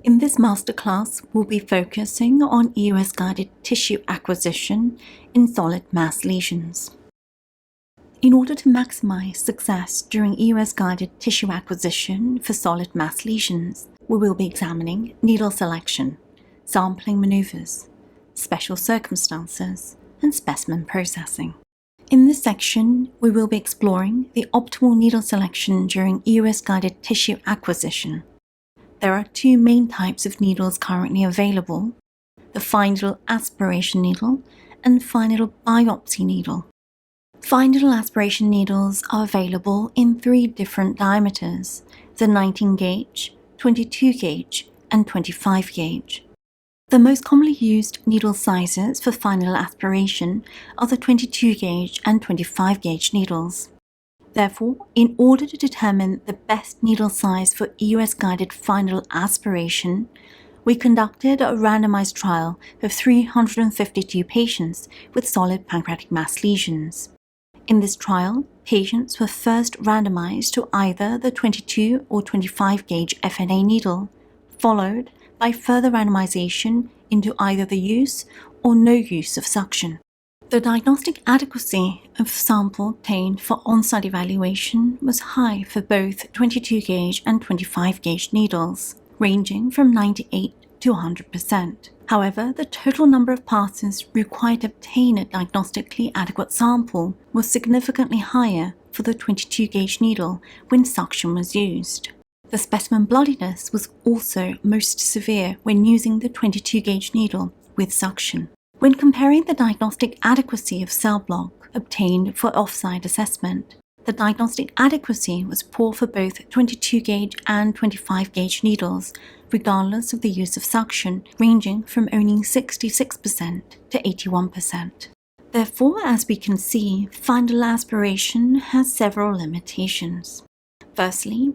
In this masterclass, we'll be focusing on EUS-guided tissue acquisition in solid mass lesions. In order to maximize success during EUS-guided tissue acquisition for solid mass lesions, we will be examining needle selection, sampling maneuvers, special circumstances, and specimen processing. In this section, we will be exploring the optimal needle selection during EUS-guided tissue acquisition. There are two main types of needles currently available: the fine needle aspiration needle and fine needle biopsy needle. Fine needle aspiration needles are available in three different diameters: the 19 gauge, 22 gauge, and 25 gauge. The most commonly used needle sizes for fine needle aspiration are the 22 gauge and 25 gauge needles. Therefore, in order to determine the best needle size for EUS-guided fine needle aspiration, we conducted a randomized trial of 352 patients with solid pancreatic mass lesions. In this trial, patients were first randomized to either the 22 or 25 gauge FNA needle, followed by further randomization into either the use or no use of suction. The diagnostic adequacy of sample obtained for on-site evaluation was high for both 22 gauge and 25 gauge needles, ranging from 98 to 100%. However, the total number of passes required to obtain a diagnostically adequate sample was significantly higher for the 22 gauge needle when suction was used. The specimen bloodiness was also most severe when using the 22 gauge needle with suction. When comparing the diagnostic adequacy of cell block obtained for off-site assessment, the diagnostic adequacy was poor for both 22 gauge and 25 gauge needles, regardless of the use of suction, ranging from only 66% to 81%. Therefore, as we can see, fine needle aspiration has several limitations. Firstly,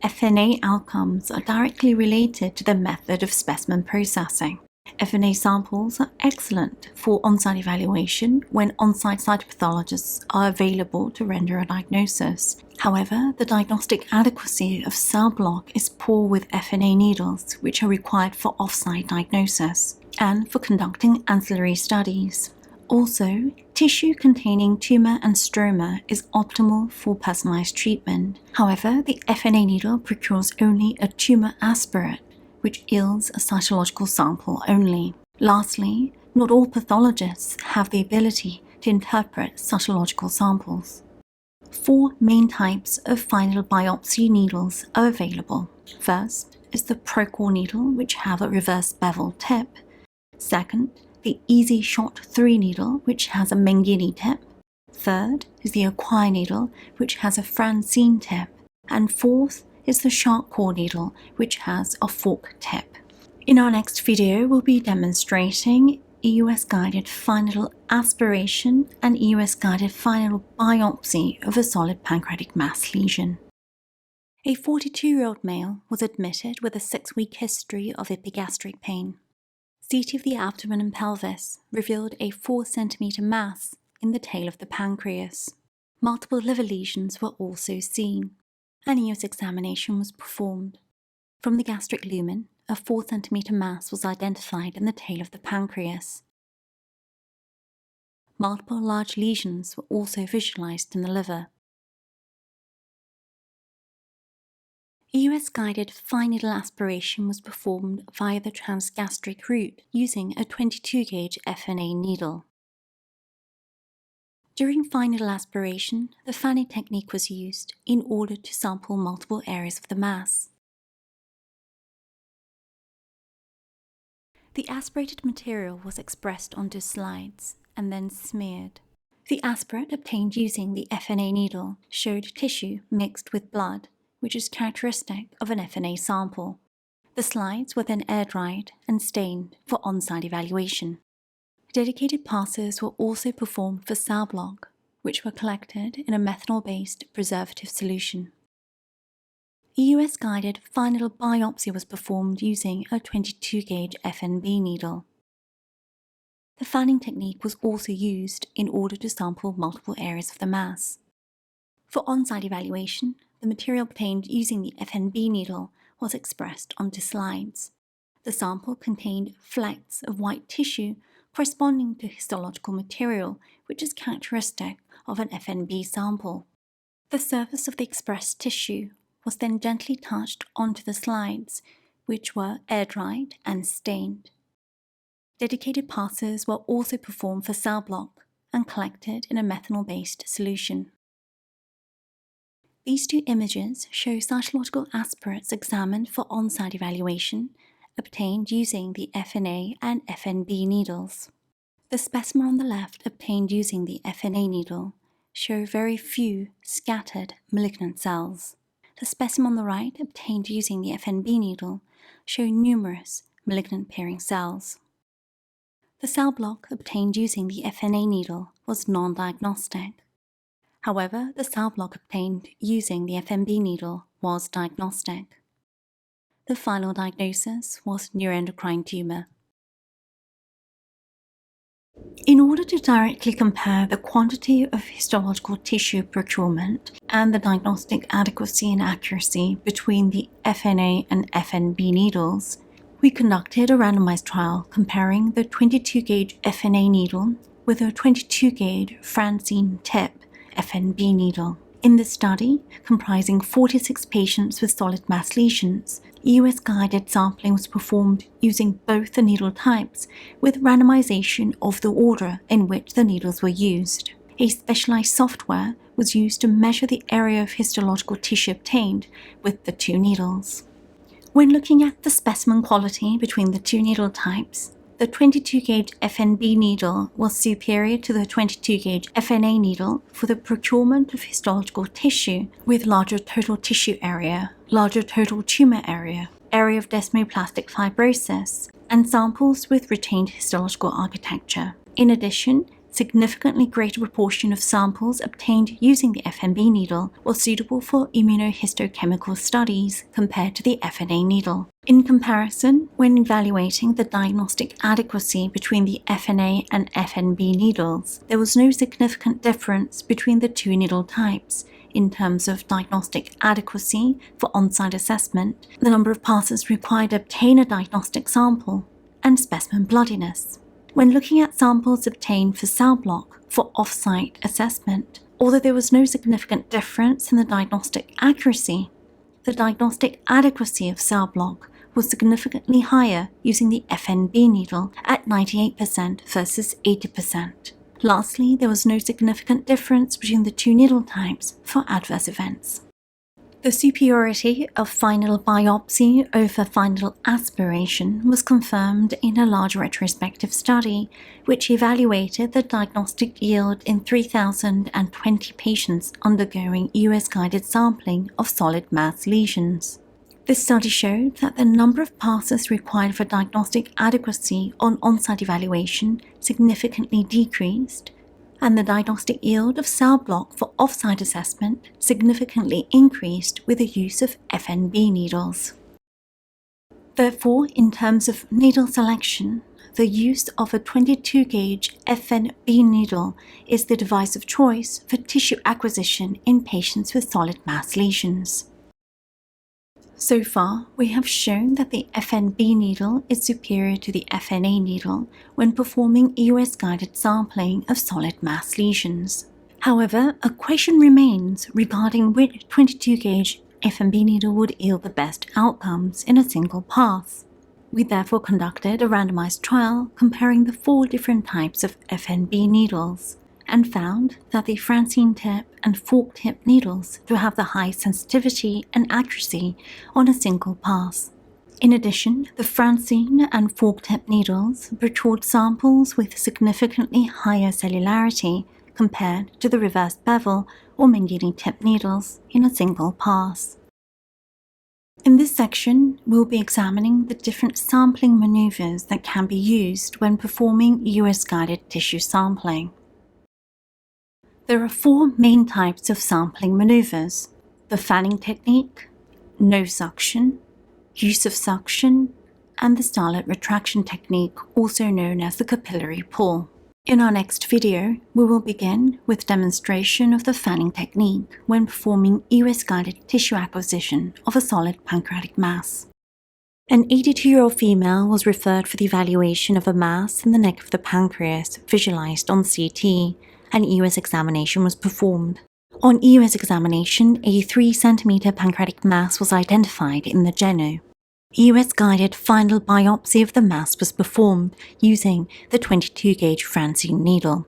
FNA outcomes are directly related to the method of specimen processing. FNA samples are excellent for on-site evaluation when on-site cytopathologists are available to render a diagnosis. However, the diagnostic adequacy of cell block is poor with FNA needles, which are required for off-site diagnosis and for conducting ancillary studies. Also, tissue containing tumor and stroma is optimal for personalized treatment. However, the FNA needle procures only a tumor aspirate, which yields a cytological sample only. Lastly, not all pathologists have the ability to interpret cytological samples. Four main types of fine needle biopsy needles are available. First is the Procore needle, which have a reverse bevel tip. Second, the Easy Shot 3 needle, which has a Mengele tip. Third is the Acquire needle, which has a Francine tip. And fourth is the Shark Core needle, which has a fork tip. In our next video, we'll be demonstrating EUS-guided fine needle aspiration and EUS-guided fine needle biopsy of a solid pancreatic mass lesion. A 42-year-old male was admitted with a 6-week history of epigastric pain. CT of the abdomen and pelvis revealed a 4 cm mass in the tail of the pancreas. Multiple liver lesions were also seen. An EUS examination was performed. From the gastric lumen, a 4 cm mass was identified in the tail of the pancreas. Multiple large lesions were also visualized in the liver. EUS-guided fine needle aspiration was performed via the transgastric route using a 22 gauge FNA needle. During fine needle aspiration, the fanning technique was used in order to sample multiple areas of the mass. The aspirated material was expressed onto slides and then smeared. The aspirate obtained using the FNA needle showed tissue mixed with blood, which is characteristic of an FNA sample. The slides were then air-dried and stained for on-site evaluation. Dedicated passes were also performed for cell block, which were collected in a methanol-based preservative solution. EUS-guided fine needle biopsy was performed using a 22 gauge FNB needle. The fanning technique was also used in order to sample multiple areas of the mass. For on-site evaluation, the material obtained using the FNB needle was expressed onto slides. The sample contained flecks of white tissue corresponding to histological material, which is characteristic of an FNB sample. The surface of the expressed tissue was then gently touched onto the slides, which were air-dried and stained. Dedicated passes were also performed for cell block and collected in a methanol-based solution. These two images show cytological aspirates examined for on-site evaluation, obtained using the FNA and FNB needles. The specimen on the left, obtained using the FNA needle, show very few scattered malignant cells. The specimen on the right, obtained using the FNB needle, show numerous malignant-appearing cells. The cell block obtained using the FNA needle was non-diagnostic. However, the cell block obtained using the FNB needle was diagnostic. The final diagnosis was neuroendocrine tumor. In order to directly compare the quantity of histological tissue procurement and the diagnostic adequacy and accuracy between the FNA and FNB needles, we conducted a randomized trial comparing the 22-gauge FNA needle with a 22-gauge Francine tip FNB needle. In this study, comprising 46 patients with solid mass lesions, EUS-guided sampling was performed using both the needle types with randomization of the order in which the needles were used. A specialized software was used to measure the area of histological tissue obtained with the two needles. When looking at the specimen quality between the two needle types, the 22-gauge FNB needle was superior to the 22-gauge FNA needle for the procurement of histological tissue with larger total tissue area, larger total tumor area of desmoplastic fibrosis, and samples with retained histological architecture. In addition, significantly greater proportion of samples obtained using the FNB needle was suitable for immunohistochemical studies compared to the FNA needle. In comparison, when evaluating the diagnostic adequacy between the FNA and FNB needles, there was no significant difference between the two needle types in terms of diagnostic adequacy for on-site assessment, the number of passes required to obtain a diagnostic sample, and specimen bloodiness. When looking at samples obtained for cell block for off-site assessment, although there was no significant difference in the diagnostic accuracy, the diagnostic adequacy of cell block was significantly higher using the FNB needle at 98% versus 80%. Lastly, there was no significant difference between the two needle types for adverse events. The superiority of final biopsy over final aspiration was confirmed in a large retrospective study, which evaluated the diagnostic yield in 3,020 patients undergoing EUS-guided sampling of solid mass lesions. This study showed that the number of passes required for diagnostic adequacy on on-site evaluation significantly decreased, and the diagnostic yield of cell block for off-site assessment significantly increased with the use of FNB needles. Therefore, in terms of needle selection, the use of a 22-gauge FNB needle is the device of choice for tissue acquisition in patients with solid mass lesions. So far, we have shown that the FNB needle is superior to the FNA needle when performing EUS-guided sampling of solid mass lesions. However, a question remains regarding which 22-gauge FNB needle would yield the best outcomes in a single pass. We therefore conducted a randomized trial comparing the 4 different types of FNB needles, and found that the Francine tip and fork tip needles to have the highest sensitivity and accuracy on a single pass. In addition, the Francine and fork tip needles procured samples with significantly higher cellularity compared to the reverse bevel or Mengele tip needles in a single pass. In this section, we'll be examining the different sampling maneuvers that can be used when performing EUS-guided tissue sampling. There are 4 main types of sampling maneuvers: the fanning technique, no suction, use of suction, and the stylet retraction technique, also known as the capillary pull. In our next video, we will begin with demonstration of the fanning technique when performing EUS-guided tissue acquisition of a solid pancreatic mass. An 82-year-old female was referred for the evaluation of a mass in the neck of the pancreas visualized on CT, and EUS examination was performed. On EUS examination, a 3 cm pancreatic mass was identified in the genu. EUS-guided final biopsy of the mass was performed using the 22-gauge Francine needle.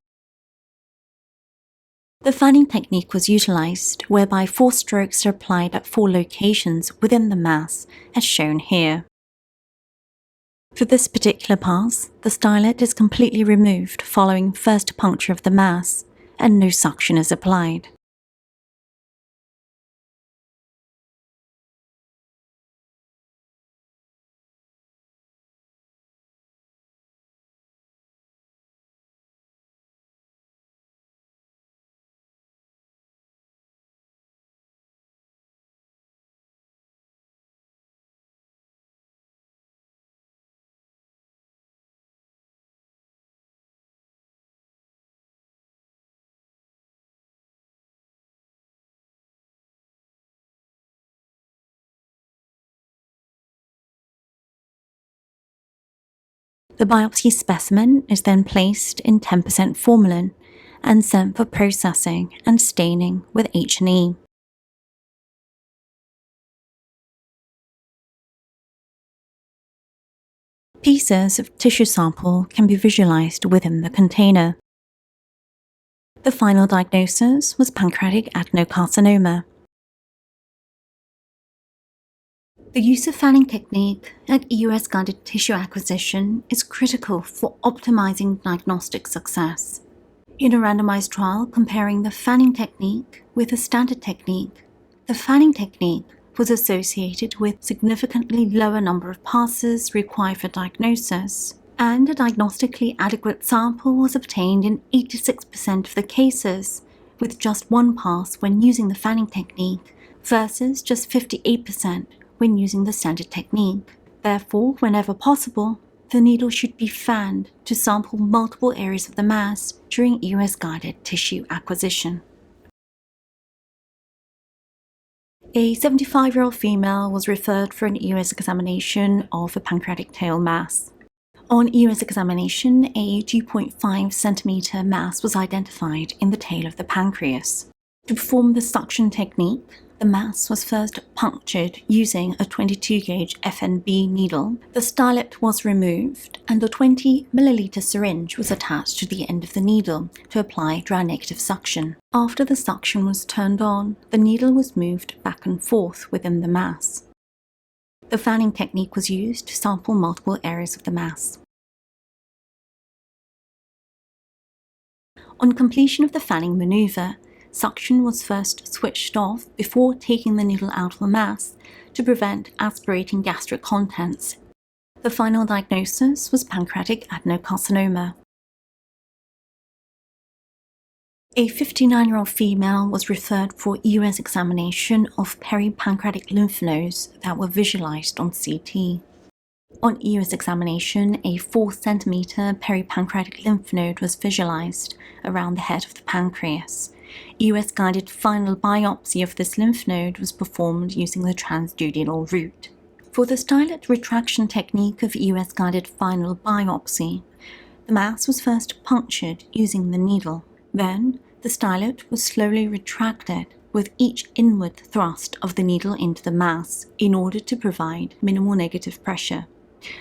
The fanning technique was utilized, whereby 4 strokes are applied at 4 locations within the mass, as shown here. For this particular pass, the stylet is completely removed following first puncture of the mass, and no suction is applied. The biopsy specimen is then placed in 10% formalin and sent for processing and staining with H&E. Pieces of tissue sample can be visualized within the container. The final diagnosis was pancreatic adenocarcinoma. The use of fanning technique at EUS-guided tissue acquisition is critical for optimizing diagnostic success. In a randomized trial comparing the fanning technique with a standard technique, the fanning technique was associated with significantly lower number of passes required for diagnosis, and a diagnostically adequate sample was obtained in 86% of the cases, with just 1 pass when using the fanning technique versus just 58% when using the standard technique. Therefore, whenever possible, the needle should be fanned to sample multiple areas of the mass during EUS-guided tissue acquisition. A 75-year-old female was referred for an EUS examination of a pancreatic tail mass. On EUS examination, a 2.5 cm mass was identified in the tail of the pancreas. To perform the suction technique, the mass was first punctured using a 22-gauge FNB needle. The stylet was removed and a 20 ml syringe was attached to the end of the needle to apply dry negative suction. After the suction was turned on, the needle was moved back and forth within the mass. The fanning technique was used to sample multiple areas of the mass. On completion of the fanning maneuver, suction was first switched off before taking the needle out of the mass to prevent aspirating gastric contents. The final diagnosis was pancreatic adenocarcinoma. A 59-year-old female was referred for EUS examination of peripancreatic lymph nodes that were visualized on CT. On EUS examination, a 4 cm peripancreatic lymph node was visualized around the head of the pancreas. EUS-guided final biopsy of this lymph node was performed using the transduodenal route. For the stylet retraction technique of EUS-guided final biopsy, the mass was first punctured using the needle. Then, the stylet was slowly retracted with each inward thrust of the needle into the mass in order to provide minimal negative pressure.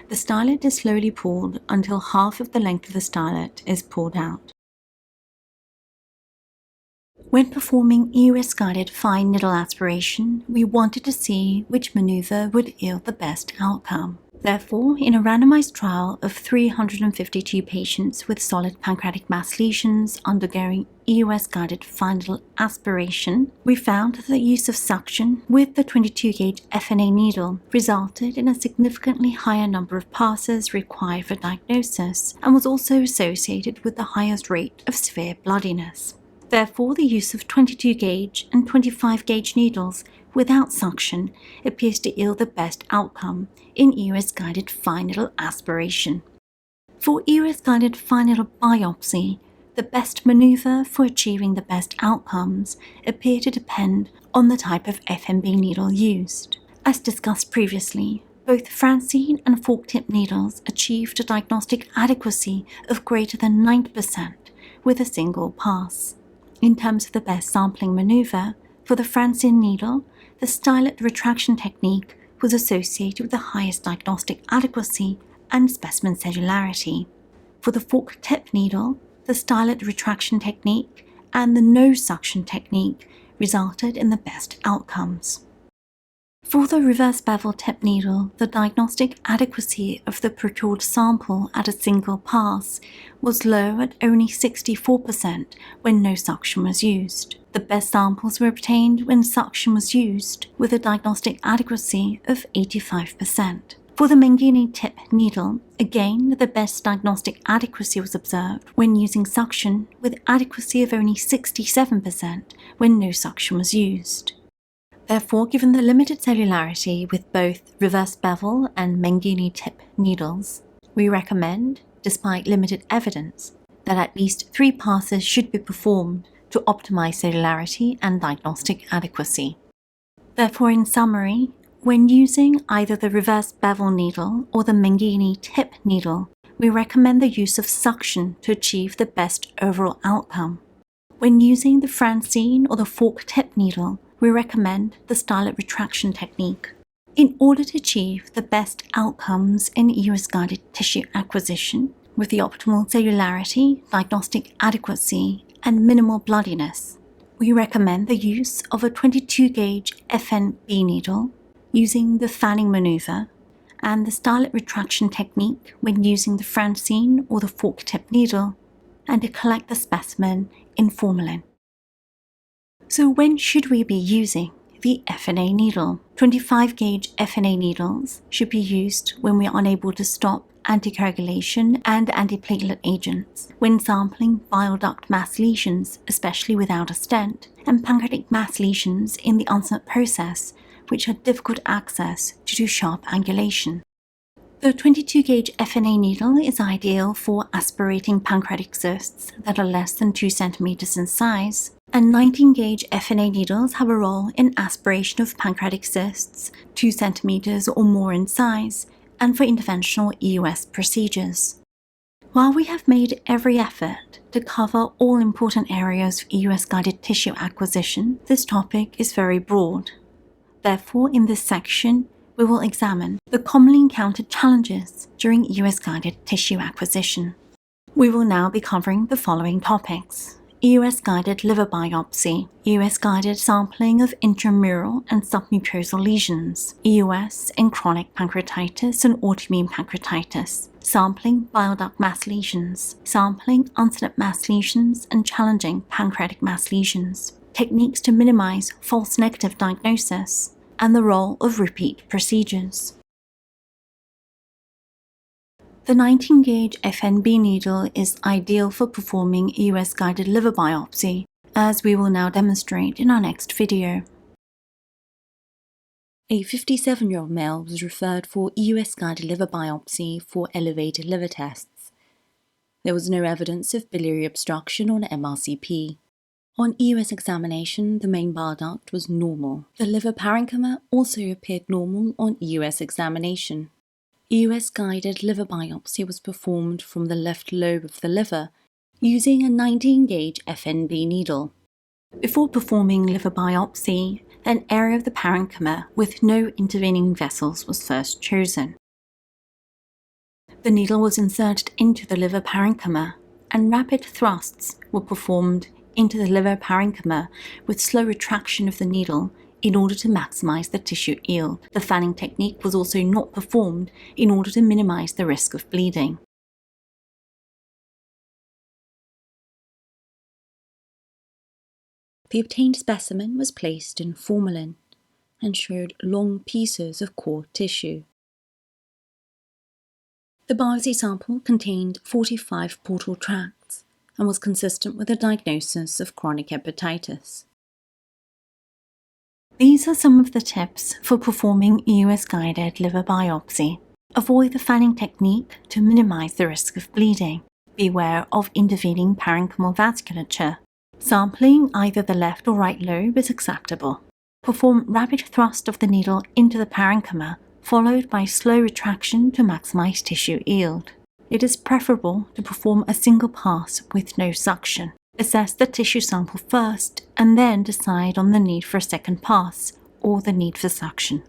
The stylet is slowly pulled until half of the length of the stylet is pulled out. When performing EUS-guided fine needle aspiration, we wanted to see which maneuver would yield the best outcome. Therefore, in a randomized trial of 352 patients with solid pancreatic mass lesions undergoing EUS-guided final aspiration, we found that the use of suction with the 22-gauge FNA needle resulted in a significantly higher number of passes required for diagnosis and was also associated with the highest rate of severe bloodiness. Therefore, the use of 22-gauge and 25-gauge needles without suction appears to yield the best outcome in EUS-guided fine needle aspiration. For EUS-guided fine needle biopsy, the best maneuver for achieving the best outcomes appear to depend on the type of FNB needle used. As discussed previously, Both Francine and fork-tip needles achieved a diagnostic adequacy of greater than 90% with a single pass. In terms of the best sampling maneuver, for the Francine needle, the stylet retraction technique was associated with the highest diagnostic adequacy and specimen cellularity. For the fork-tip needle, the stylet retraction technique and the no suction technique resulted in the best outcomes. For the reverse bevel tip needle, the diagnostic adequacy of the procured sample at a single pass was low at only 64% when no suction was used. The best samples were obtained when suction was used, with a diagnostic adequacy of 85%. For the Mangini tip needle, again, the best diagnostic adequacy was observed when using suction, with adequacy of only 67% when no suction was used. Therefore, given the limited cellularity with both reverse bevel and Mangini tip needles, we recommend, despite limited evidence, that at least 3 passes should be performed to optimize cellularity and diagnostic adequacy. Therefore, in summary, when using either the reverse bevel needle or the Mangini tip needle, we recommend the use of suction to achieve the best overall outcome. When using the Francine or the fork tip needle, we recommend the stylet retraction technique. In order to achieve the best outcomes in EUS-guided tissue acquisition with the optimal cellularity, diagnostic adequacy, and minimal bloodiness, we recommend the use of a 22-gauge FNB needle using the fanning maneuver and the stylet retraction technique when using the Francine or the fork tip needle, and to collect the specimen in formalin. So when should we be using the FNA needle? 25-gauge FNA needles should be used when we are unable to stop anticoagulation and antiplatelet agents, when sampling bile duct mass lesions, especially without a stent, and pancreatic mass lesions in the unsert process, which are difficult to access due to sharp angulation. The 22-gauge FNA needle is ideal for aspirating pancreatic cysts that are less than 2 cm in size, and 19-gauge FNA needles have a role in aspiration of pancreatic cysts 2 cm or more in size, and for interventional EUS procedures. While we have made every effort to cover all important areas of EUS-guided tissue acquisition, this topic is very broad. Therefore, in this section, we will examine the commonly encountered challenges during EUS-guided tissue acquisition. We will now be covering the following topics: EUS-guided liver biopsy, EUS-guided sampling of intramural and submucosal lesions, EUS in chronic pancreatitis and autoimmune pancreatitis, sampling bile duct mass lesions, sampling unset mass lesions and challenging pancreatic mass lesions, techniques to minimize false negative diagnosis, and the role of repeat procedures. The 19-gauge FNB needle is ideal for performing EUS-guided liver biopsy, as we will now demonstrate in our next video. A 57-year-old male was referred for EUS-guided liver biopsy for elevated liver tests. There was no evidence of biliary obstruction on MRCP. On EUS examination, the main bile duct was normal. The liver parenchyma also appeared normal on EUS examination. EUS-guided liver biopsy was performed from the left lobe of the liver using a 19-gauge FNB needle. Before performing liver biopsy, an area of the parenchyma with no intervening vessels was first chosen. The needle was inserted into the liver parenchyma, and rapid thrusts were performed into the liver parenchyma with slow retraction of the needle in order to maximize the tissue yield. The fanning technique was also not performed in order to minimize the risk of bleeding. The obtained specimen was placed in formalin and showed long pieces of core tissue. The biopsy sample contained 45 portal tracts and was consistent with a diagnosis of chronic hepatitis. These are some of the tips for performing EUS-guided liver biopsy. Avoid the fanning technique to minimize the risk of bleeding. Beware of intervening parenchymal vasculature. Sampling either the left or right lobe is acceptable. Perform rapid thrust of the needle into the parenchyma followed by slow retraction to maximize tissue yield. It is preferable to perform a single pass with no suction. Assess the tissue sample first and then decide on the need for a second pass or the need for suction.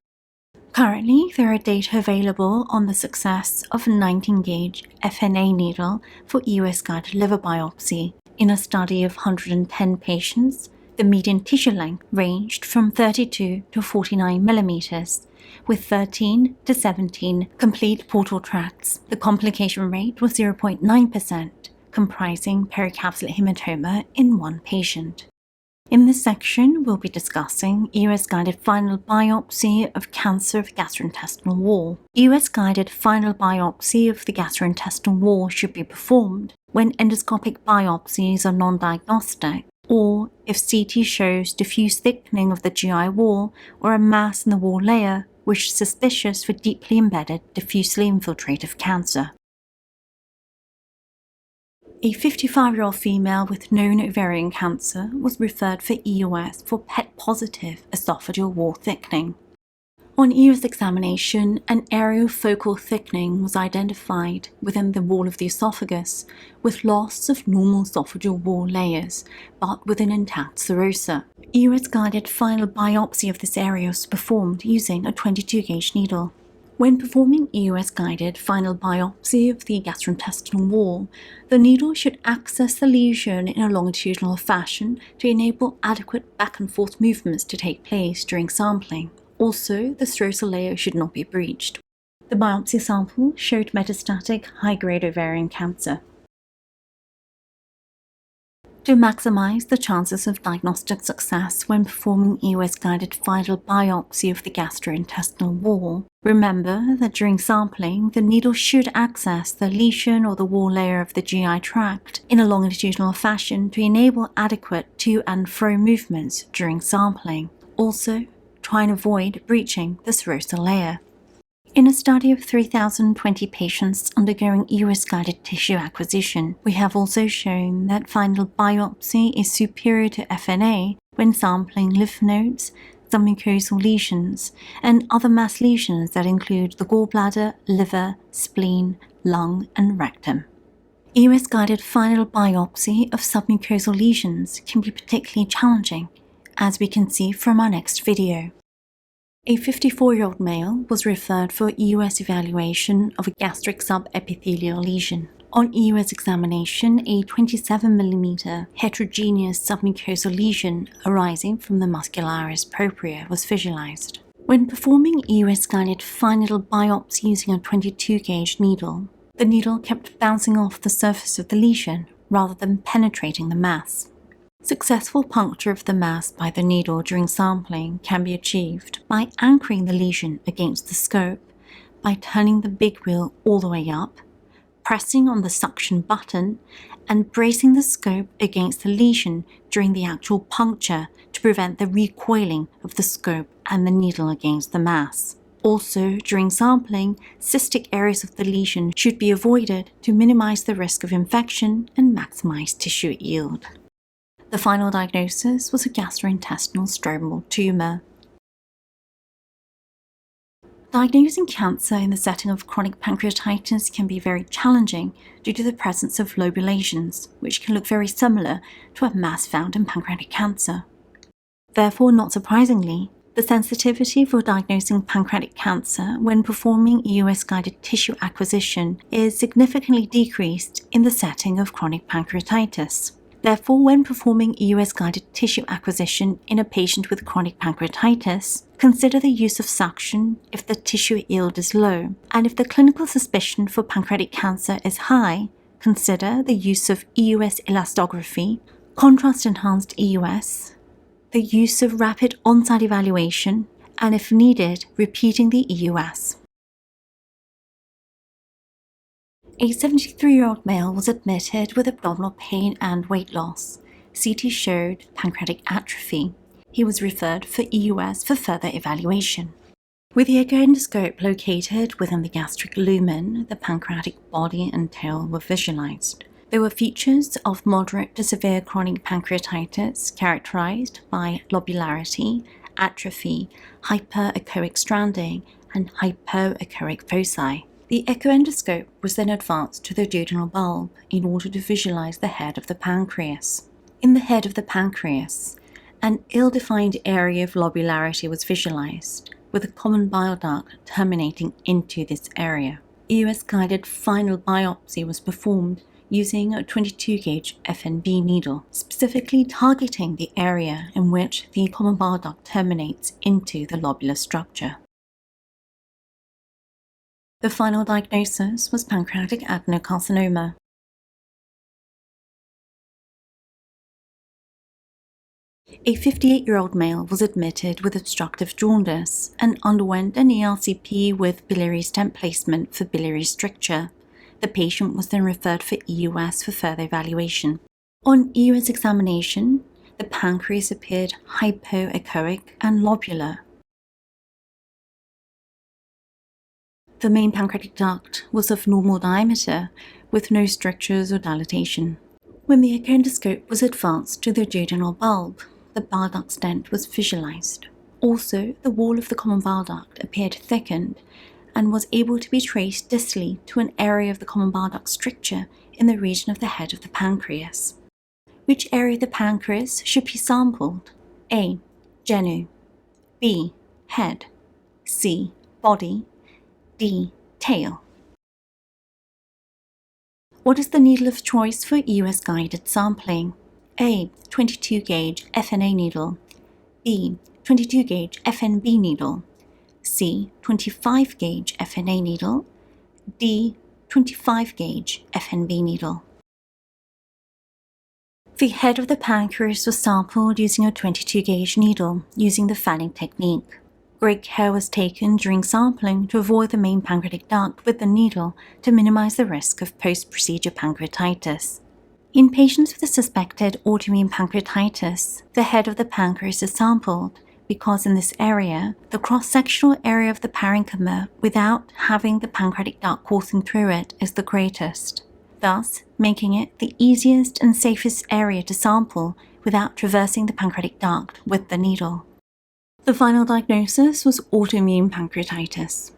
Currently, there are data available on the success of a 19-gauge FNA needle for EUS-guided liver biopsy. In a study of 110 patients, the median tissue length ranged from 32 to 49 millimeters, with 13 to 17 complete portal tracts. The complication rate was 0.9%, comprising pericapsular hematoma in one patient. In this section, we'll be discussing EUS-guided final biopsy of cancer of the gastrointestinal wall. EUS-guided final biopsy of the gastrointestinal wall should be performed when endoscopic biopsies are non-diagnostic, or if CT shows diffuse thickening of the GI wall or a mass in the wall layer which is suspicious for deeply embedded, diffusely infiltrative cancer. A 55-year-old female with known ovarian cancer was referred for EUS for PET-positive esophageal wall thickening. On EUS examination, an areal focal thickening was identified within the wall of the esophagus, with loss of normal esophageal wall layers, but with an intact serosa. EUS-guided final biopsy of this area was performed using a 22-gauge needle. When performing EUS-guided final biopsy of the gastrointestinal wall, the needle should access the lesion in a longitudinal fashion to enable adequate back and forth movements to take place during sampling. Also, the serosal layer should not be breached. The biopsy sample showed metastatic high-grade ovarian cancer. To maximize the chances of diagnostic success when performing EUS-guided final biopsy of the gastrointestinal wall, remember that during sampling, the needle should access the lesion or the wall layer of the GI tract in a longitudinal fashion to enable adequate to and fro movements during sampling. Also, try and avoid breaching the serosal layer. In a study of 3,020 patients undergoing EUS-guided tissue acquisition, we have also shown that final biopsy is superior to FNA when sampling lymph nodes, submucosal lesions, and other mass lesions that include the gallbladder, liver, spleen, lung, and rectum. EUS-guided final biopsy of submucosal lesions can be particularly challenging, as we can see from our next video. A 54-year-old male was referred for EUS evaluation of a gastric subepithelial lesion. On EUS examination, a 27mm heterogeneous submucosal lesion arising from the muscularis propria was visualized. When performing EUS-guided final biopsy using a 22-gauge needle, the needle kept bouncing off the surface of the lesion rather than penetrating the mass. Successful puncture of the mass by the needle during sampling can be achieved by anchoring the lesion against the scope, by turning the big wheel all the way up, pressing on the suction button, and bracing the scope against the lesion during the actual puncture to prevent the recoiling of the scope and the needle against the mass. Also, during sampling, cystic areas of the lesion should be avoided to minimize the risk of infection and maximize tissue yield. The final diagnosis was a gastrointestinal stromal tumor. Diagnosing cancer in the setting of chronic pancreatitis can be very challenging due to the presence of lobulations, which can look very similar to a mass found in pancreatic cancer. Therefore, not surprisingly, the sensitivity for diagnosing pancreatic cancer when performing EUS-guided tissue acquisition is significantly decreased in the setting of chronic pancreatitis. Therefore, when performing EUS-guided tissue acquisition in a patient with chronic pancreatitis, consider the use of suction if the tissue yield is low, and if the clinical suspicion for pancreatic cancer is high, consider the use of EUS elastography, contrast-enhanced EUS, the use of rapid on-site evaluation, and if needed, repeating the EUS. A 73-year-old male was admitted with abdominal pain and weight loss. CT showed pancreatic atrophy. He was referred for EUS for further evaluation. With the endoscope located within the gastric lumen, the pancreatic body and tail were visualized. There were features of moderate to severe chronic pancreatitis characterized by lobularity, atrophy, hyperechoic stranding, and hypoechoic foci. The echoendoscope was then advanced to the duodenal bulb in order to visualize the head of the pancreas. In the head of the pancreas, an ill-defined area of lobularity was visualized, with a common bile duct terminating into this area. EUS-guided final biopsy was performed using a 22-gauge FNB needle, specifically targeting the area in which the common bile duct terminates into the lobular structure. The final diagnosis was pancreatic adenocarcinoma. A 58-year-old male was admitted with obstructive jaundice and underwent an ERCP with biliary stent placement for biliary stricture. The patient was then referred for EUS for further evaluation. On EUS examination, the pancreas appeared hypoechoic and lobular. The main pancreatic duct was of normal diameter, with no strictures or dilatation. When the echoendoscope was advanced to the duodenal bulb, the bile duct stent was visualized. Also, the wall of the common bile duct appeared thickened and was able to be traced distally to an area of the common bile duct stricture in the region of the head of the pancreas. Which area of the pancreas should be sampled? A. Genu. B. Head. C. Body. D. Tail. What is the needle of choice for EUS-guided sampling? A. 22-gauge FNA needle. B. 22-gauge FNB needle. C. 25-gauge FNA needle. D. 25-gauge FNB needle. The head of the pancreas was sampled using a 22-gauge needle using the fanning technique. Great care was taken during sampling to avoid the main pancreatic duct with the needle to minimize the risk of post-procedure pancreatitis. In patients with a suspected autoimmune pancreatitis, the head of the pancreas is sampled because in this area, the cross-sectional area of the parenchyma without having the pancreatic duct coursing through it is the greatest, thus making it the easiest and safest area to sample without traversing the pancreatic duct with the needle. The final diagnosis was autoimmune pancreatitis.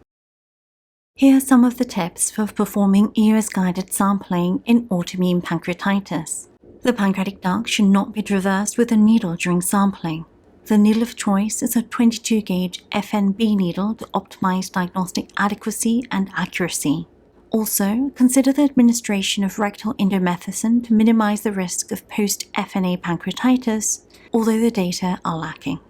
Here are some of the tips for performing EUS-guided sampling in autoimmune pancreatitis. The pancreatic duct should not be traversed with a needle during sampling. The needle of choice is a 22-gauge FNB needle to optimize diagnostic adequacy and accuracy. Also, consider the administration of rectal indomethacin to minimize the risk of post-FNA pancreatitis, although the data are lacking.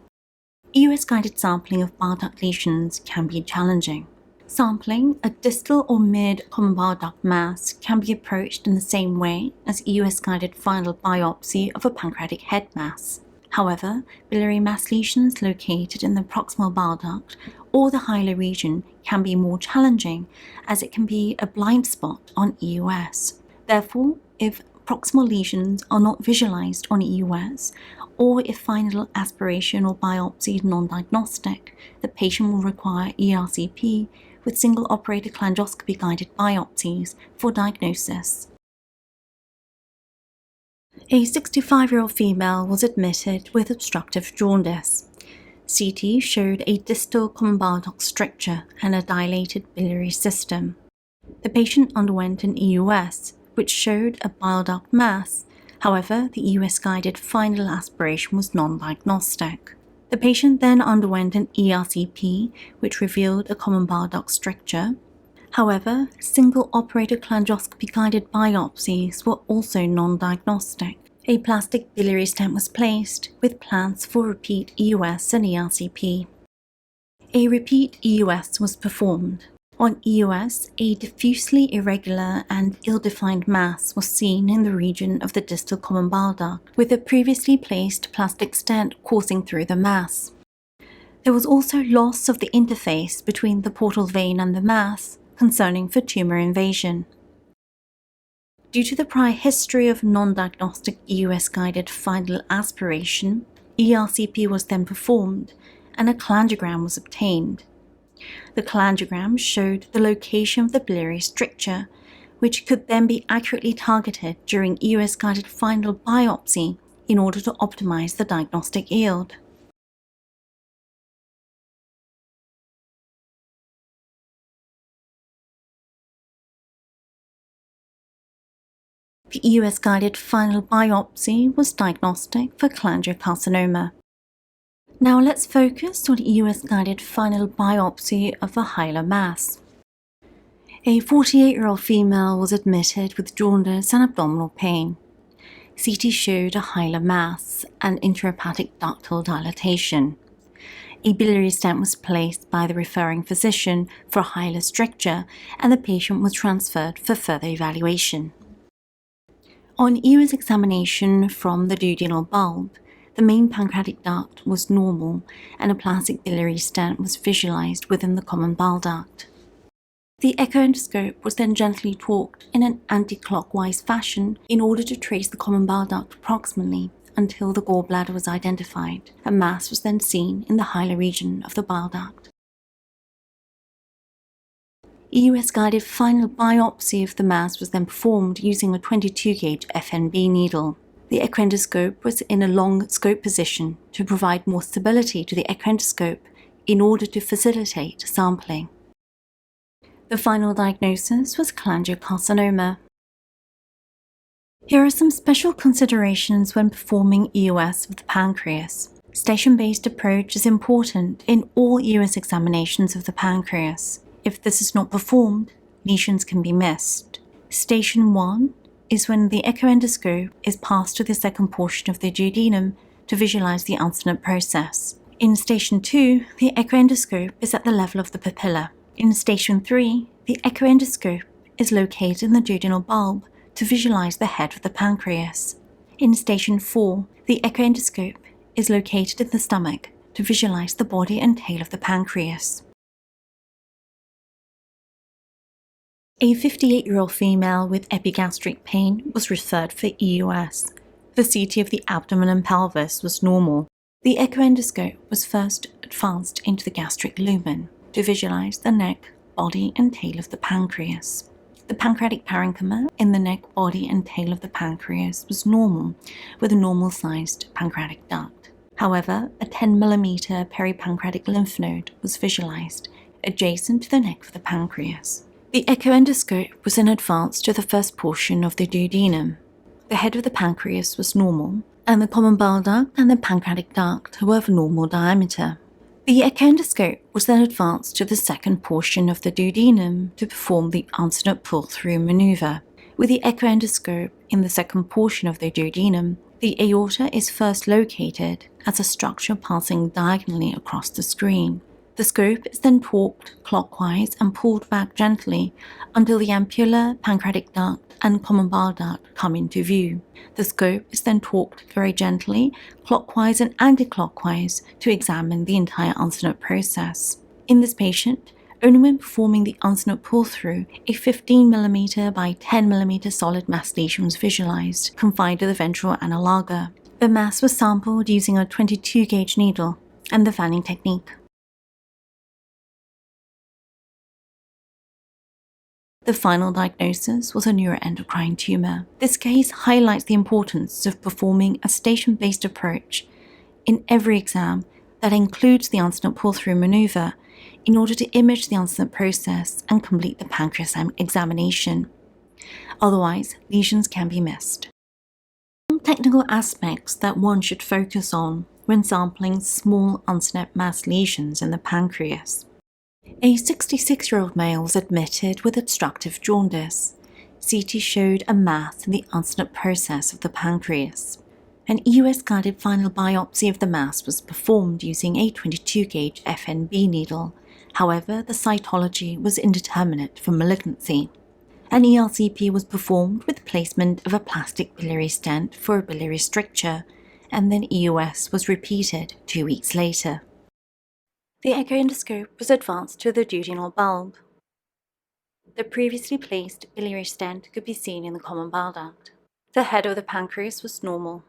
EUS-guided sampling of bile duct lesions can be challenging. Sampling a distal or mid-common bile duct mass can be approached in the same way as EUS-guided final biopsy of a pancreatic head mass. However, biliary mass lesions located in the proximal bile duct or the hilar region can be more challenging, as it can be a blind spot on EUS. Therefore, if proximal lesions are not visualized on EUS, or if final aspiration or biopsy is non-diagnostic, the patient will require ERCP with single-operator cholangioscopy-guided biopsies for diagnosis. A 65-year-old female was admitted with obstructive jaundice. CT showed a distal common bile duct stricture and a dilated biliary system. The patient underwent an EUS, which showed a bile duct mass. However, the EUS-guided final aspiration was non-diagnostic. The patient then underwent an ERCP, which revealed a common bile duct stricture. However, single-operator cholangioscopy-guided biopsies were also non-diagnostic. A plastic biliary stent was placed, with plans for repeat EUS and ERCP. A repeat EUS was performed. On EUS, a diffusely irregular and ill-defined mass was seen in the region of the distal common bile duct, with a previously placed plastic stent coursing through the mass. There was also loss of the interface between the portal vein and the mass, concerning for tumor invasion. Due to the prior history of non-diagnostic EUS-guided final aspiration, ERCP was then performed, and a cholangiogram was obtained. The cholangiogram showed the location of the biliary stricture, which could then be accurately targeted during EUS-guided final biopsy in order to optimize the diagnostic yield. The EUS-guided final biopsy was diagnostic for cholangiocarcinoma. Now let's focus on EUS-guided final biopsy of a hilar mass. A 48-year-old female was admitted with jaundice and abdominal pain. CT showed a hilar mass and intrahepatic ductal dilatation. A biliary stent was placed by the referring physician for hilar stricture, and the patient was transferred for further evaluation. On EUS examination from the duodenal bulb, the main pancreatic duct was normal and a plastic biliary stent was visualized within the common bile duct. The echoendoscope was then gently torqued in an anti-clockwise fashion in order to trace the common bile duct proximally until the gallbladder was identified. A mass was then seen in the hilar region of the bile duct. EUS-guided final biopsy of the mass was then performed using a 22-gauge FNB needle. The echoendoscope was in a long scope position to provide more stability to the echoendoscope in order to facilitate sampling. The final diagnosis was cholangiocarcinoma. Here are some special considerations when performing EUS of the pancreas. Station-based approach is important in all EUS examinations of the pancreas. If this is not performed, lesions can be missed. Station 1 is when the echoendoscope is passed to the second portion of the duodenum to visualize the ansonate process. In Station 2, the echoendoscope is at the level of the papilla. In Station 3, the echoendoscope is located in the duodenal bulb to visualize the head of the pancreas. In Station 4, the echoendoscope is located in the stomach to visualize the body and tail of the pancreas. A 58-year-old female with epigastric pain was referred for EUS. The CT of the abdomen and pelvis was normal. The echoendoscope was first advanced into the gastric lumen to visualize the neck, body, and tail of the pancreas. The pancreatic parenchyma in the neck, body, and tail of the pancreas was normal, with a normal-sized pancreatic duct. However, a 10 mm peripancreatic lymph node was visualized, adjacent to the neck of the pancreas. The echoendoscope was then advanced to the first portion of the duodenum. The head of the pancreas was normal, and the common bile duct and the pancreatic duct were of normal diameter. The echoendoscope was then advanced to the second portion of the duodenum to perform the ansonate pull-through maneuver. With the echoendoscope in the second portion of the duodenum, the aorta is first located as a structure passing diagonally across the screen. The scope is then torqued clockwise and pulled back gently until the ampulla, pancreatic duct, and common bile duct come into view. The scope is then torqued very gently, clockwise and anti-clockwise, to examine the entire ansonate process. In this patient, only when performing the ansonate pull-through, a 15 mm by 10 mm solid mass lesion was visualized, confined to the ventral annulaga. The mass was sampled using a 22-gauge needle and the fanning technique. The final diagnosis was a neuroendocrine tumor. This case highlights the importance of performing a station-based approach in every exam that includes the ansonate pull-through maneuver in order to image the ansonate process and complete the pancreas examination. Otherwise, lesions can be missed. Some technical aspects that one should focus on when sampling small ansonate mass lesions in the pancreas. A 66-year-old male was admitted with obstructive jaundice. CT showed a mass in the ansonate process of the pancreas. An EUS-guided final biopsy of the mass was performed using a 22-gauge FNB needle. However, the cytology was indeterminate for malignancy. An ERCP was performed with placement of a plastic biliary stent for a biliary stricture, and then EUS was repeated 2 weeks later. The echoendoscope was advanced to the duodenal bulb. The previously placed biliary stent could be seen in the common bile duct. The head of the pancreas was normal.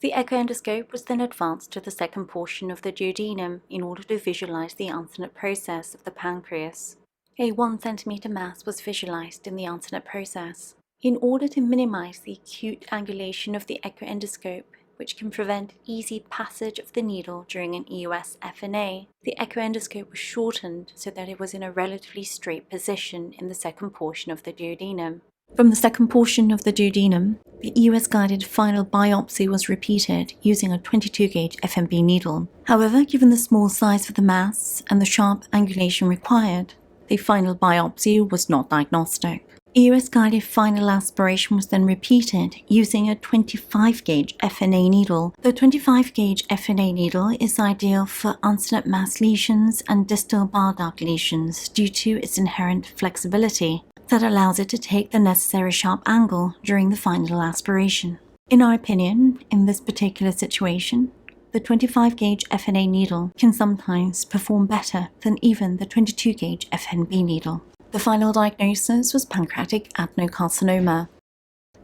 The echoendoscope was then advanced to the second portion of the duodenum in order to visualize the ansonate process of the pancreas. A 1 cm mass was visualized in the ansonate process. In order to minimize the acute angulation of the echoendoscope, which can prevent easy passage of the needle during an EUS-FNA, the echoendoscope was shortened so that it was in a relatively straight position in the second portion of the duodenum. From the second portion of the duodenum, the EUS-guided final biopsy was repeated using a 22-gauge FNB needle. However, given the small size of the mass and the sharp angulation required, the final biopsy was not diagnostic. EUS-guided final aspiration was then repeated using a 25-gauge FNA needle. The 25-gauge FNA needle is ideal for unstenotic mass lesions and distal bile duct lesions due to its inherent flexibility that allows it to take the necessary sharp angle during the final aspiration. In our opinion, in this particular situation, the 25-gauge FNA needle can sometimes perform better than even the 22-gauge FNB needle. The final diagnosis was pancreatic adenocarcinoma.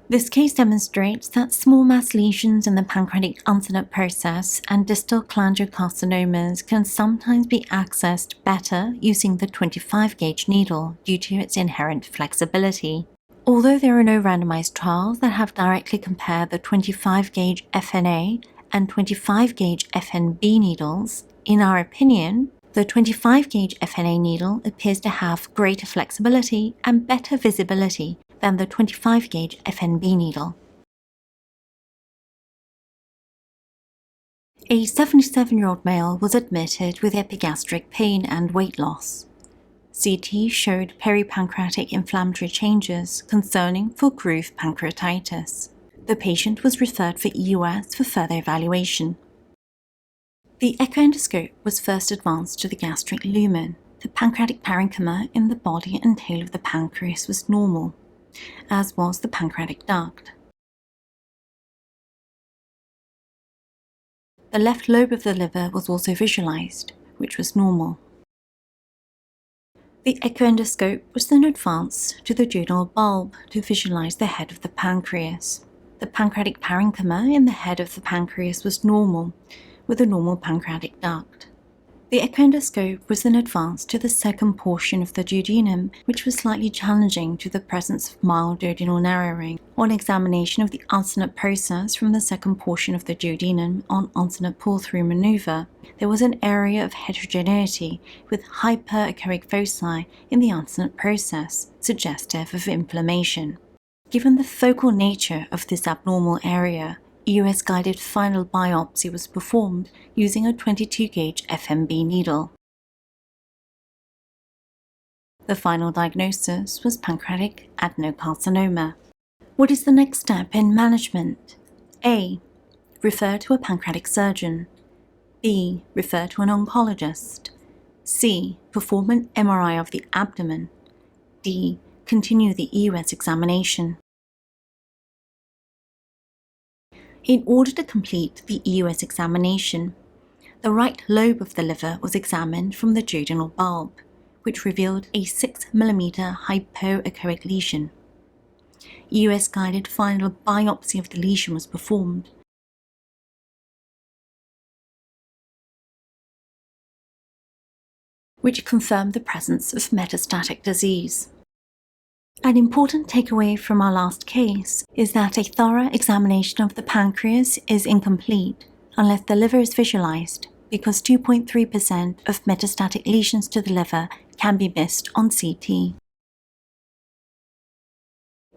This case demonstrates that small mass lesions in the pancreatic unstenotic process and distal cholangiocarcinomas can sometimes be accessed better using the 25-gauge needle due to its inherent flexibility. Although there are no randomized trials that have directly compared the 25-gauge FNA and 25-gauge FNB needles, in our opinion, the 25-gauge FNA needle appears to have greater flexibility and better visibility than the 25-gauge FNB needle. A 77-year-old male was admitted with epigastric pain and weight loss. CT showed peripancreatic inflammatory changes concerning for groove pancreatitis. The patient was referred for EUS for further evaluation. The echoendoscope was first advanced to the gastric lumen. The pancreatic parenchyma in the body and tail of the pancreas was normal, as was the pancreatic duct. The left lobe of the liver was also visualized, which was normal. The echoendoscope was then advanced to the duodenal bulb to visualize the head of the pancreas. The pancreatic parenchyma in the head of the pancreas was normal, with a normal pancreatic duct. The echoendoscope was then advanced to the second portion of the duodenum, which was slightly challenging due to the presence of mild duodenal narrowing. On examination of the unstenotic process from the second portion of the duodenum on unstenotic pull-through maneuver, there was an area of heterogeneity with hyperechoic foci in the unstenotic process, suggestive of inflammation. Given the focal nature of this abnormal area, EUS-guided final biopsy was performed using a 22-gauge FNB needle. The final diagnosis was pancreatic adenocarcinoma. What is the next step in management? A. Refer to a pancreatic surgeon. B. Refer to an oncologist. C. Perform an MRI of the abdomen. D. Continue the EUS examination. In order to complete the EUS examination, the right lobe of the liver was examined from the duodenal bulb, which revealed a 6 mm hypoechoic lesion. EUS-guided final biopsy of the lesion was performed. Which confirmed the presence of metastatic disease. An important takeaway from our last case is that a thorough examination of the pancreas is incomplete unless the liver is visualized, because 2.3% of metastatic lesions to the liver can be missed on CT.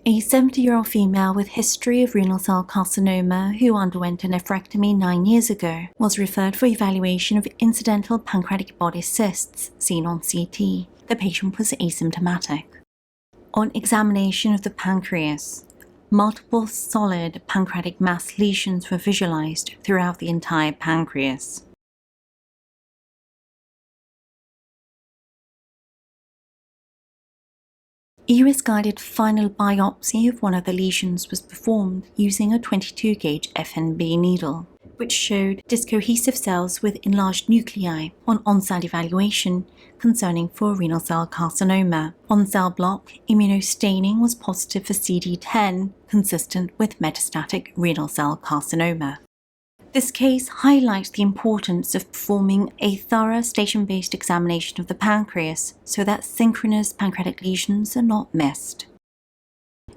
A 70-year-old female with history of renal cell carcinoma who underwent a nephrectomy 9 years ago was referred for evaluation of incidental pancreatic body cysts seen on CT. The patient was asymptomatic. On examination of the pancreas, multiple solid pancreatic mass lesions were visualized throughout the entire pancreas. EUS-guided final biopsy of one of the lesions was performed using a 22-gauge FNB needle, which showed discohesive cells with enlarged nuclei on on-cell evaluation concerning for renal cell carcinoma. On-cell block immunostaining was positive for CD10, consistent with metastatic renal cell carcinoma. This case highlights the importance of performing a thorough station-based examination of the pancreas so that synchronous pancreatic lesions are not missed.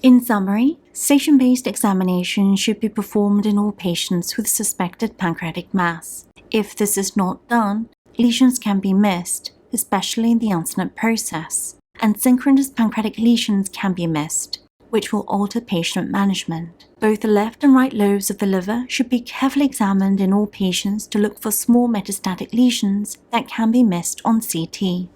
In summary, station-based examination should be performed in all patients with suspected pancreatic mass. If this is not done, lesions can be missed, especially in the unstenotic process, and synchronous pancreatic lesions can be missed, which will alter patient management. Both the left and right lobes of the liver should be carefully examined in all patients to look for small metastatic lesions that can be missed on CT.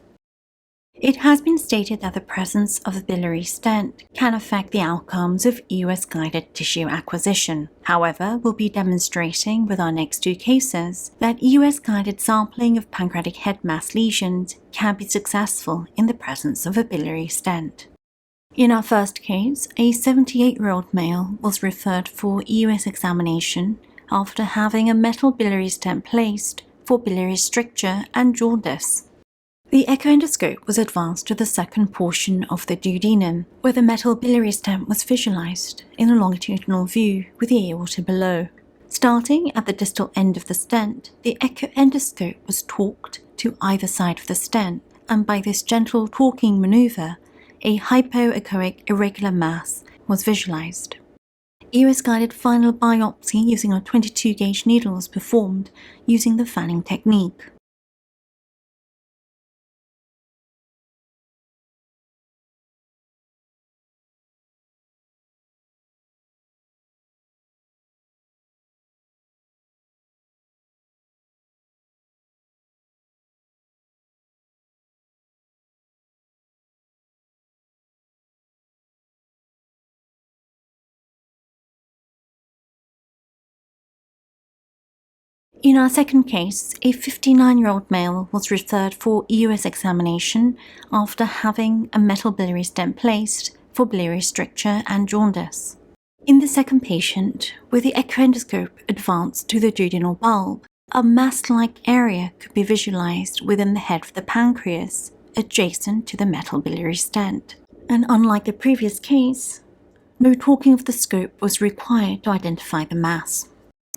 It has been stated that the presence of a biliary stent can affect the outcomes of EUS-guided tissue acquisition. However, we'll be demonstrating with our next two cases that EUS-guided sampling of pancreatic head mass lesions can be successful in the presence of a biliary stent. In our first case, a 78-year-old male was referred for EUS examination after having a metal biliary stent placed for biliary stricture and jaundice. The echoendoscope was advanced to the second portion of the duodenum, where the metal biliary stent was visualized in a longitudinal view with the aorta below. Starting at the distal end of the stent, the echoendoscope was torqued to either side of the stent, and by this gentle torquing maneuver, a hypoechoic irregular mass was visualized. EUS-guided final biopsy using a 22-gauge needle was performed using the fanning technique. In our second case, a 59-year-old male was referred for EUS examination after having a metal biliary stent placed for biliary stricture and jaundice. In the second patient, with the echoendoscope advanced to the duodenal bulb, a mass-like area could be visualized within the head of the pancreas, adjacent to the metal biliary stent. And unlike the previous case, no torquing of the scope was required to identify the mass.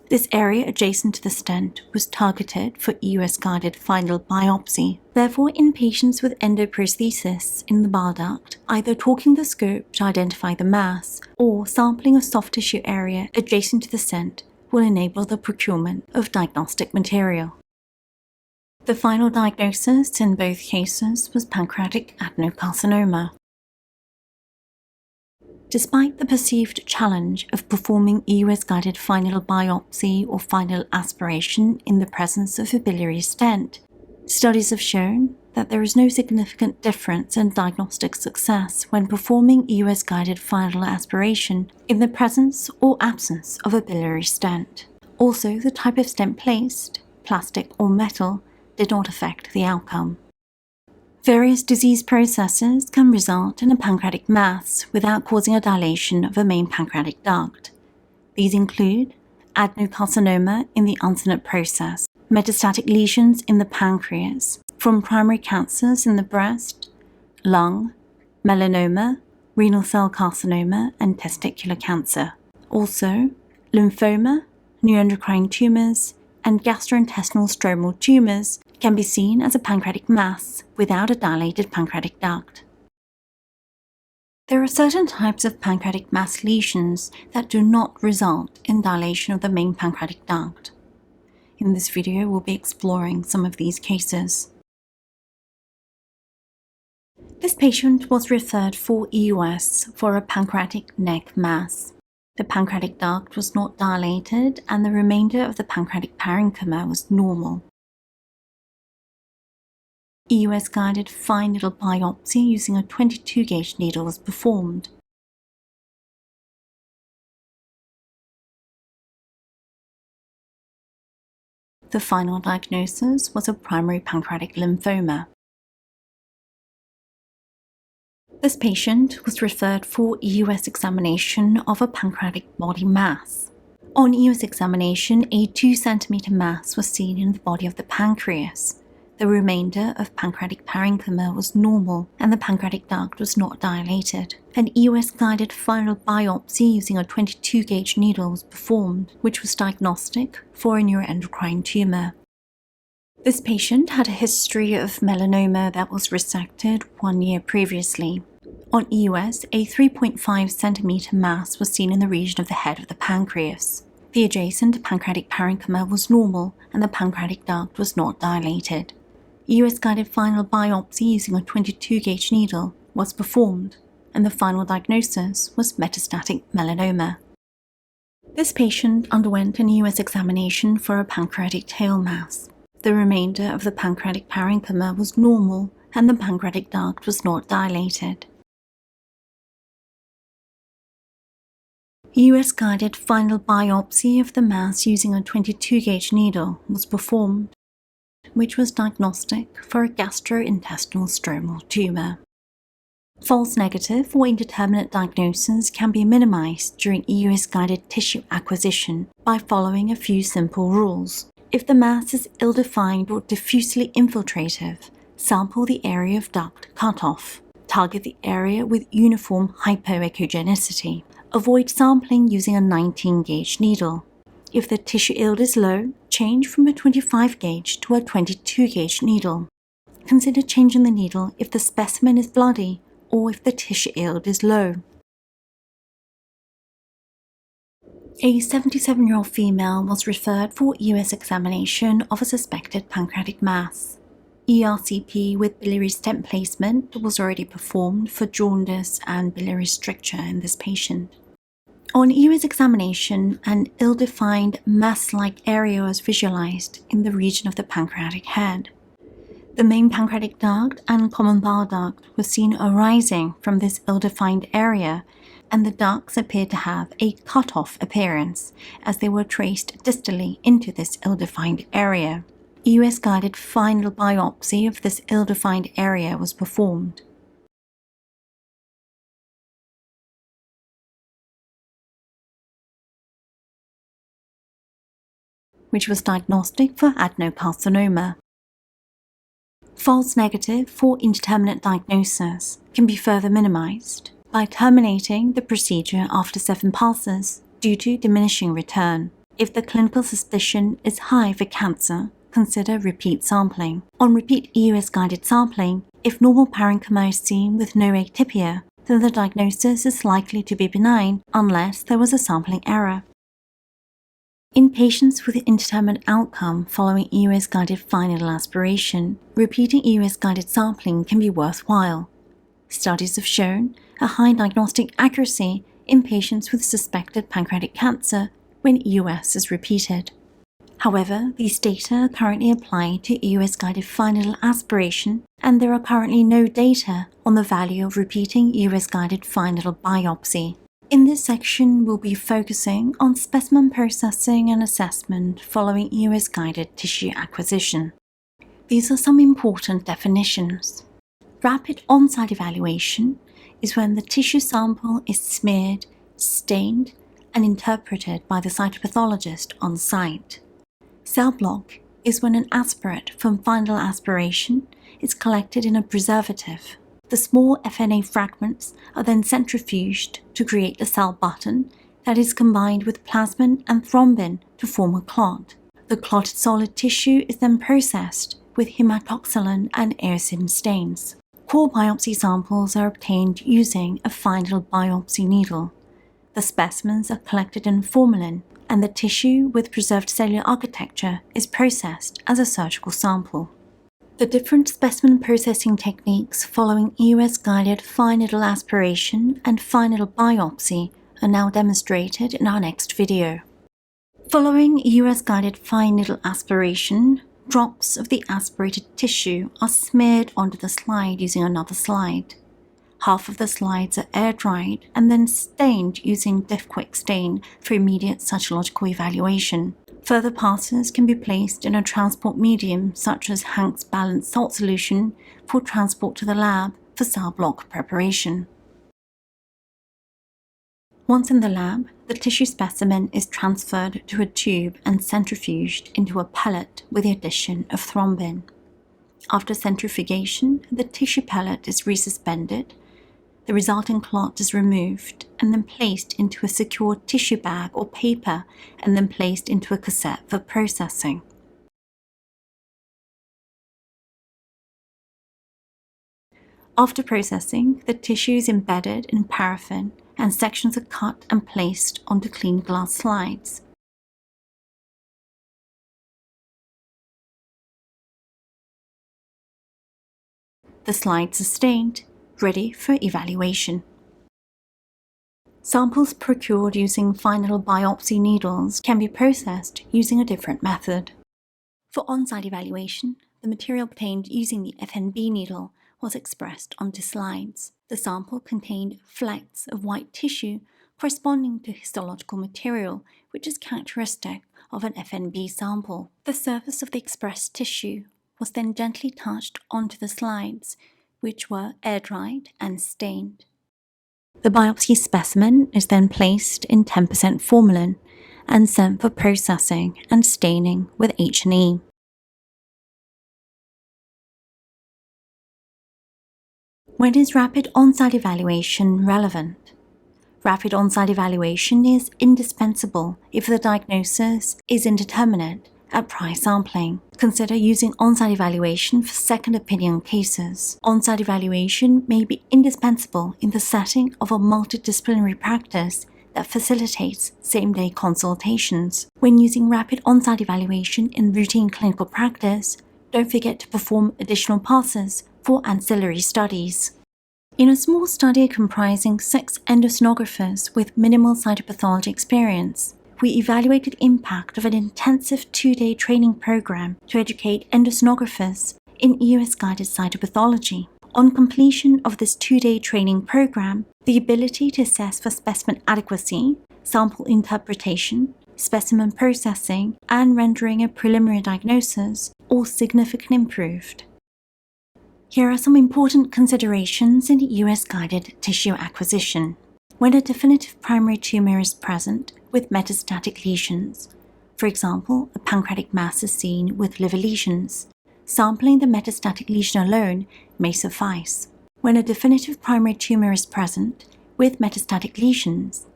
This area adjacent to the stent was targeted for EUS-guided final biopsy. Therefore, in patients with endoprosthesis in the bile duct, either torquing the scope to identify the mass or sampling a soft tissue area adjacent to the stent will enable the procurement of diagnostic material. The final diagnosis in both cases was pancreatic adenocarcinoma. Despite the perceived challenge of performing EUS-guided final biopsy or final aspiration in the presence of a biliary stent, studies have shown that there is no significant difference in diagnostic success when performing EUS-guided final aspiration in the presence or absence of a biliary stent. Also, the type of stent placed, plastic or metal, did not affect the outcome. Various disease processes can result in a pancreatic mass without causing a dilation of the main pancreatic duct. These include adenocarcinoma in the uncinate process, metastatic lesions in the pancreas, from primary cancers in the breast, lung, melanoma, renal cell carcinoma, and testicular cancer. Also, lymphoma, neuroendocrine tumors, and gastrointestinal stromal tumors can be seen as a pancreatic mass without a dilated pancreatic duct. There are certain types of pancreatic mass lesions that do not result in dilation of the main pancreatic duct. In this video, we'll be exploring some of these cases. This patient was referred for EUS for a pancreatic neck mass. The pancreatic duct was not dilated and the remainder of the pancreatic parenchyma was normal. EUS-guided fine needle biopsy using a 22-gauge needle was performed. The final diagnosis was a primary pancreatic lymphoma. This patient was referred for EUS examination of a pancreatic body mass. On EUS examination, a 2 cm mass was seen in the body of the pancreas. The remainder of pancreatic parenchyma was normal and the pancreatic duct was not dilated. An EUS-guided final biopsy using a 22-gauge needle was performed, which was diagnostic for a neuroendocrine tumor. This patient had a history of melanoma that was resected 1 year previously. On EUS, a 3.5 cm mass was seen in the region of the head of the pancreas. The adjacent pancreatic parenchyma was normal and the pancreatic duct was not dilated. EUS-guided final biopsy using a 22-gauge needle was performed. and the final diagnosis was metastatic melanoma. This patient underwent an EUS examination for a pancreatic tail mass. The remainder of the pancreatic parenchyma was normal and the pancreatic duct was not dilated. EUS-guided final biopsy of the mass using a 22-gauge needle was performed, which was diagnostic for a gastrointestinal stromal tumor. False negative or indeterminate diagnosis can be minimized during EUS-guided tissue acquisition by following a few simple rules. If the mass is ill-defined or diffusely infiltrative, sample the area of duct cutoff. Target the area with uniform hypoechogenicity. Avoid sampling using a 19-gauge needle. If the tissue yield is low, change from a 25-gauge to a 22-gauge needle. Consider changing the needle if the specimen is bloody or if the tissue yield is low. A 77-year-old female was referred for EUS examination of a suspected pancreatic mass. ERCP with biliary stent placement was already performed for jaundice and biliary stricture in this patient. On EUS examination, an ill-defined mass-like area was visualized in the region of the pancreatic head. The main pancreatic duct and common bile duct were seen arising from this ill-defined area, and the ducts appeared to have a cut-off appearance as they were traced distally into this ill-defined area. EUS-guided final biopsy of this ill-defined area was performed. Which was diagnostic for adenocarcinoma. False negative for indeterminate diagnosis can be further minimized by terminating the procedure after 7 passes due to diminishing return. If the clinical suspicion is high for cancer, consider repeat sampling. On repeat EUS-guided sampling, if normal parenchyma is seen with no atypia, then the diagnosis is likely to be benign unless there was a sampling error. In patients with indeterminate outcome following EUS-guided fine needle aspiration, repeating EUS-guided sampling can be worthwhile. Studies have shown a high diagnostic accuracy in patients with suspected pancreatic cancer when EUS is repeated. However, these data currently apply to EUS-guided fine needle aspiration, and there are currently no data on the value of repeating EUS-guided fine needle biopsy. In this section, we'll be focusing on specimen processing and assessment following EUS-guided tissue acquisition. These are some important definitions. Rapid on-site evaluation is when the tissue sample is smeared, stained, and interpreted by the cytopathologist on site. Cell block is when an aspirate from final aspiration is collected in a preservative. The small FNA fragments are then centrifuged to create a cell button that is combined with plasmin and thrombin to form a clot. The clotted solid tissue is then processed with hematoxylin and eosin stains. Core biopsy samples are obtained using a fine needle biopsy needle. The specimens are collected in formalin, and the tissue with preserved cellular architecture is processed as a surgical sample. The different specimen processing techniques following EUS-guided fine needle aspiration and fine needle biopsy are now demonstrated in our next video. Following EUS-guided fine needle aspiration, drops of the aspirated tissue are smeared onto the slide using another slide. Half of the slides are air-dried and then stained using diff-quick stain for immediate cytological evaluation. Further passes can be placed in a transport medium such as Hank's balanced salt solution for transport to the lab for cell block preparation. Once in the lab, the tissue specimen is transferred to a tube and centrifuged into a pellet with the addition of thrombin. After centrifugation, the tissue pellet is resuspended, the resulting clot is removed and then placed into a secure tissue bag or paper and then placed into a cassette for processing. After processing, the tissue is embedded in paraffin and sections are cut and placed onto clean glass slides. The slides are stained, ready for evaluation. Samples procured using fine needle biopsy needles can be processed using a different method. For on-site evaluation, the material obtained using the FNB needle was expressed onto slides. The sample contained flecks of white tissue corresponding to histological material, which is characteristic of an FNB sample. The surface of the expressed tissue was then gently touched onto the slides, which were air-dried and stained. The biopsy specimen is then placed in 10% formalin and sent for processing and staining with H&E. When is rapid on-site evaluation relevant? Rapid on-site evaluation is indispensable if the diagnosis is indeterminate at prior sampling. Consider using on-site evaluation for second opinion cases. On-site evaluation may be indispensable in the setting of a multidisciplinary practice that facilitates same-day consultations. When using rapid on-site evaluation in routine clinical practice, don't forget to perform additional passes for ancillary studies. In a small study comprising 6 endosonographers with minimal cytopathology experience, we evaluated the impact of an intensive 2-day training program to educate endosonographers in EUS-guided cytopathology. On completion of this 2-day training program, the ability to assess for specimen adequacy, sample interpretation, specimen processing, and rendering a preliminary diagnosis all significantly improved. Here are some important considerations in EUS-guided tissue acquisition. When a definitive primary tumor is present with metastatic lesions, for example, a pancreatic mass is seen with liver lesions, sampling the metastatic lesion alone may suffice. When a definitive primary tumor is present with metastatic lesions,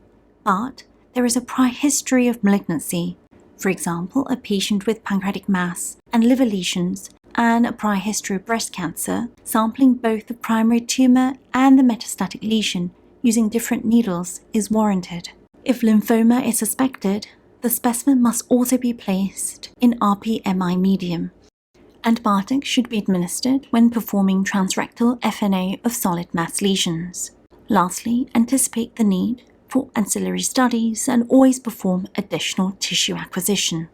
but there is a prior history of malignancy, for example, a patient with pancreatic mass and liver lesions and a prior history of breast cancer, sampling both the primary tumor and the metastatic lesion using different needles is warranted. If lymphoma is suspected, the specimen must also be placed in RPMI medium. Antibiotics should be administered when performing transrectal FNA of solid mass lesions. Lastly, anticipate the need for ancillary studies and always perform additional tissue acquisition.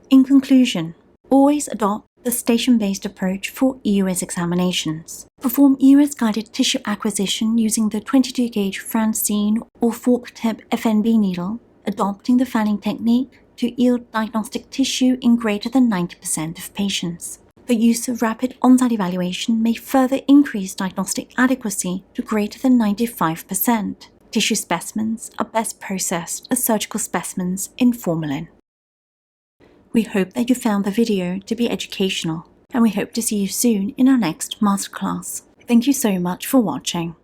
In conclusion, always adopt the station-based approach for EUS examinations. Perform EUS-guided tissue acquisition using the 22-gauge Francine or fork-tip FNB needle, adopting the fanning technique to yield diagnostic tissue in greater than 90% of patients. The use of rapid on-site evaluation may further increase diagnostic adequacy to greater than 95%. Tissue specimens are best processed as surgical specimens in formalin. We hope that you found the video to be educational, and we hope to see you soon in our next masterclass. Thank you so much for watching.